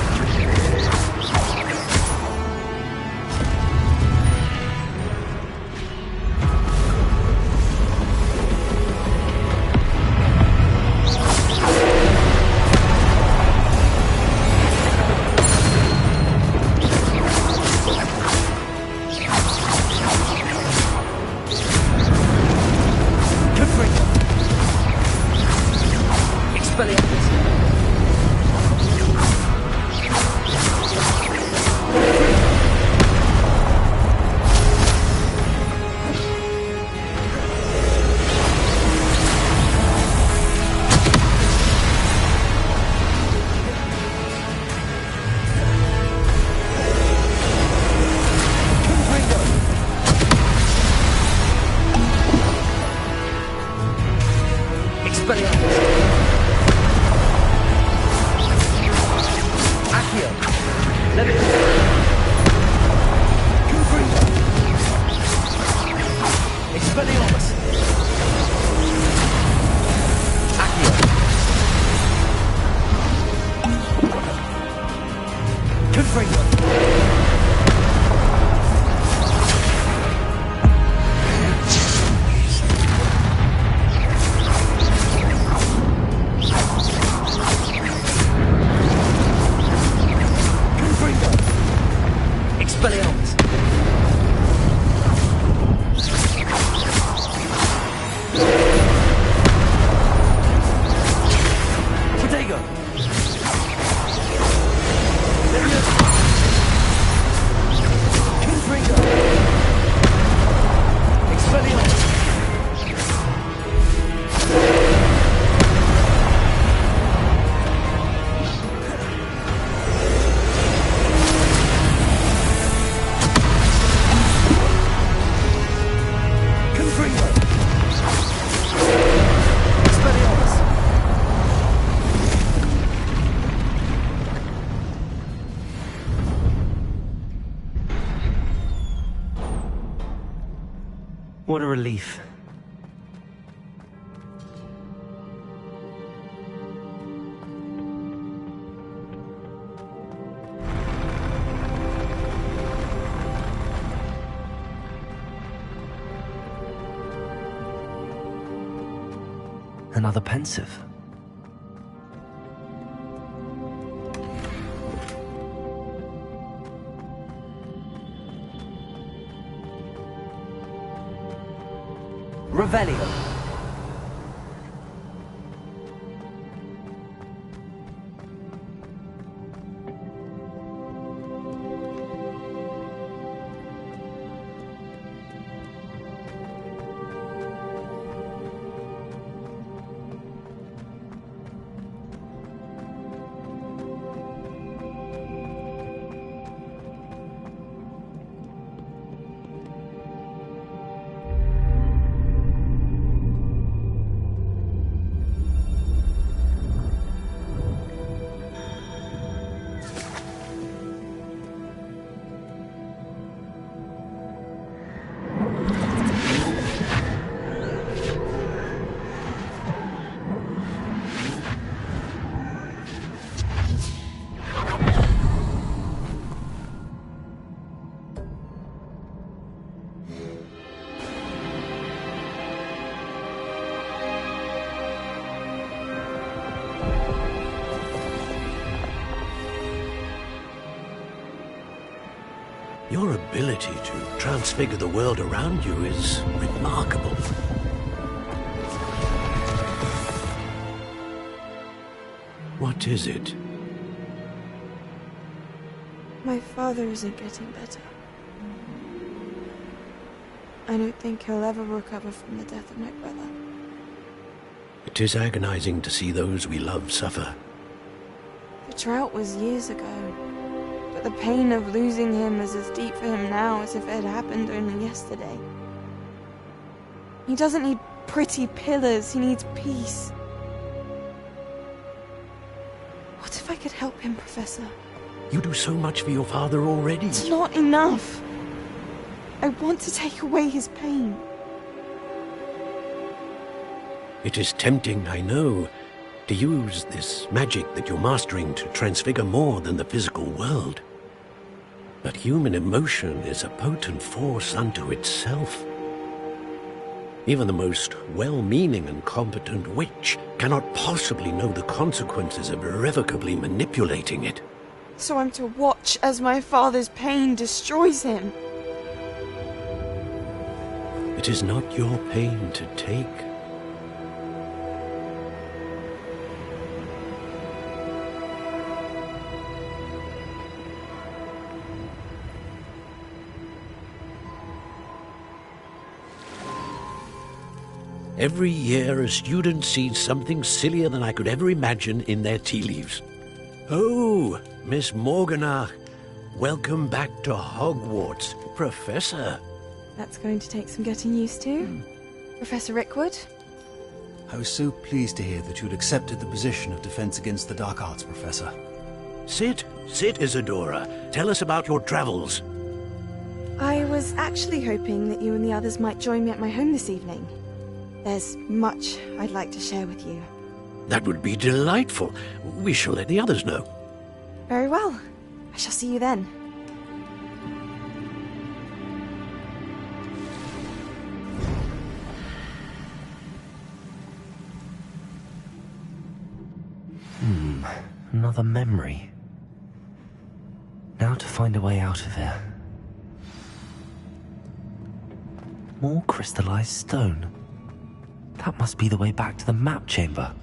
What a relief. Another pensive. Revelio. Your ability to transfigure the world around you is remarkable. What is it? My father isn't getting better. I don't think he'll ever recover from the death of my brother. It is agonizing to see those we love suffer. The drought was years ago, but the pain of losing him is as deep for him now as if it had happened only yesterday. He doesn't need pretty pillars, he needs peace. What if I could help him, Professor? You do so much for your father already. It's not enough. I want to take away his pain. It is tempting, I know, to use this magic that you're mastering to transfigure more than the physical world. But human emotion is a potent force unto itself. Even the most well-meaning and competent witch cannot possibly know the consequences of irrevocably manipulating it. So I'm to watch as my father's pain destroys him. It is not your pain to take. Every year, a student sees something sillier than I could ever imagine in their tea leaves. Oh, Miss Morganach, welcome back to Hogwarts, Professor. That's going to take some getting used to. Professor Rickwood? I was so pleased to hear that you'd accepted the position of Defense Against the Dark Arts, Professor. Sit, Isadora. Tell us about your travels. I was actually hoping that you and the others might join me at my home this evening. There's much I'd like to share with you. That would be delightful. We shall let the others know. Very well. I shall see you then. Another memory. Now to find a way out of here. More crystallized stone. That must be the way back to the map chamber.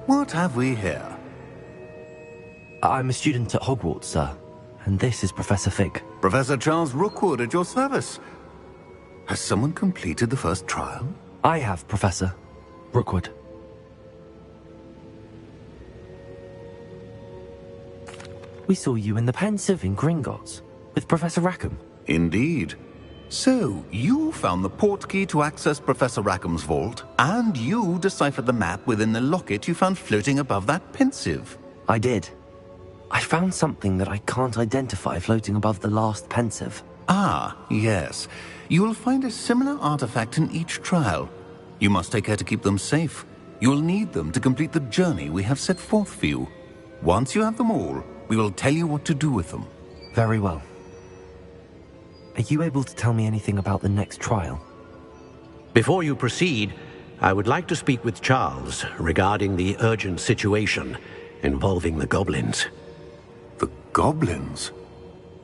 What have we here? I'm a student at Hogwarts, sir. And this is Professor Fig. Professor Charles Rookwood at your service. Has someone completed the first trial? I have, Professor Rookwood. We saw you in the Pensive in Gringotts with Professor Rackham. Indeed. So, you found the portkey to access Professor Rackham's vault, and you deciphered the map within the locket you found floating above that Pensive. I did. I found something that I can't identify floating above the last Pensive. Ah, yes. You will find a similar artifact in each trial. You must take care to keep them safe. You will need them to complete the journey we have set forth for you. Once you have them all, we will tell you what to do with them. Very well. Are you able to tell me anything about the next trial? Before you proceed, I would like to speak with Charles regarding the urgent situation involving the goblins. The goblins?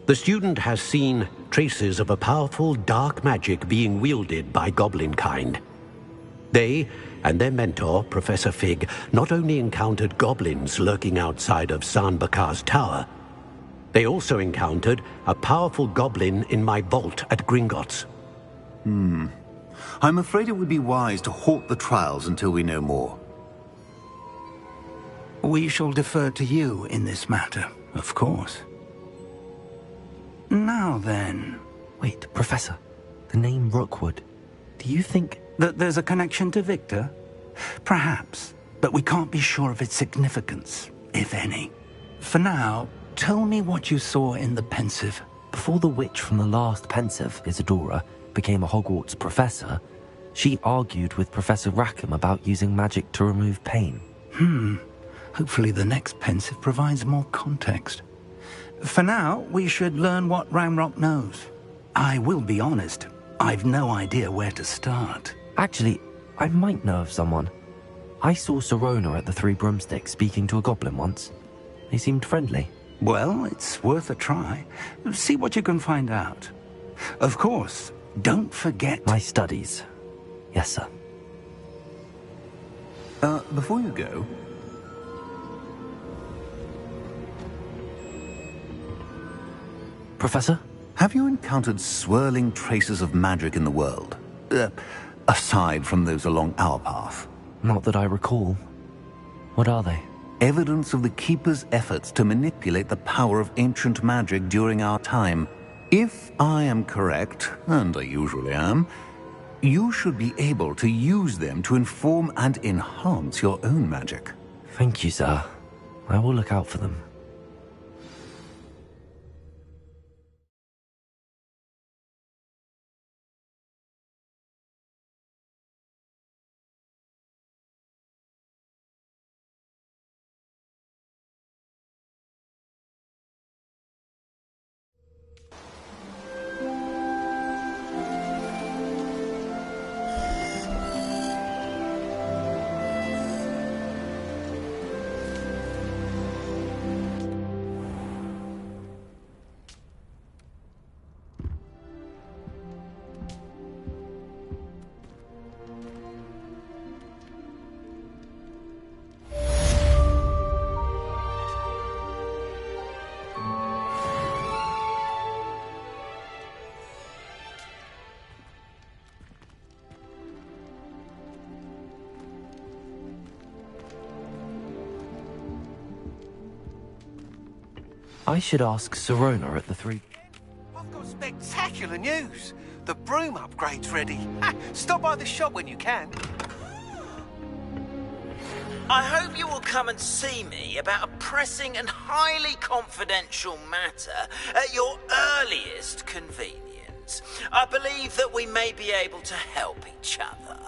The student has seen traces of a powerful dark magic being wielded by goblin kind. They and their mentor, Professor Fig, not only encountered goblins lurking outside of Sanbakar's tower, they also encountered a powerful goblin in my vault at Gringotts. I'm afraid it would be wise to halt the trials until we know more. We shall defer to you in this matter, of course. Now then... Wait, Professor. The name Rookwood. Do you think... that there's a connection to Victor? Perhaps, but we can't be sure of its significance, if any. For now, tell me what you saw in the Pensive. Before the witch from the last Pensive, Isadora, became a Hogwarts professor, she argued with Professor Rackham about using magic to remove pain. Hopefully the next Pensive provides more context. For now, we should learn what Ramrock knows. I will be honest, I've no idea where to start. Actually, I might know of someone. I saw Sirona at the Three Broomsticks speaking to a goblin once. They seemed friendly. Well, it's worth a try. See what you can find out. Of course, don't forget... My studies. Yes, sir. Before you go... Professor? Have you encountered swirling traces of magic in the world? Aside from those along our path? Not that I recall. What are they? Evidence of the Keeper's efforts to manipulate the power of ancient magic during our time. If I am correct, and I usually am, you should be able to use them to inform and enhance your own magic. Thank you, sir. I will look out for them. I should ask Sirona at the Three... I've got spectacular news. The broom upgrade's ready. Stop by the shop when you can. I hope you will come and see me about a pressing and highly confidential matter at your earliest convenience. I believe that we may be able to help each other.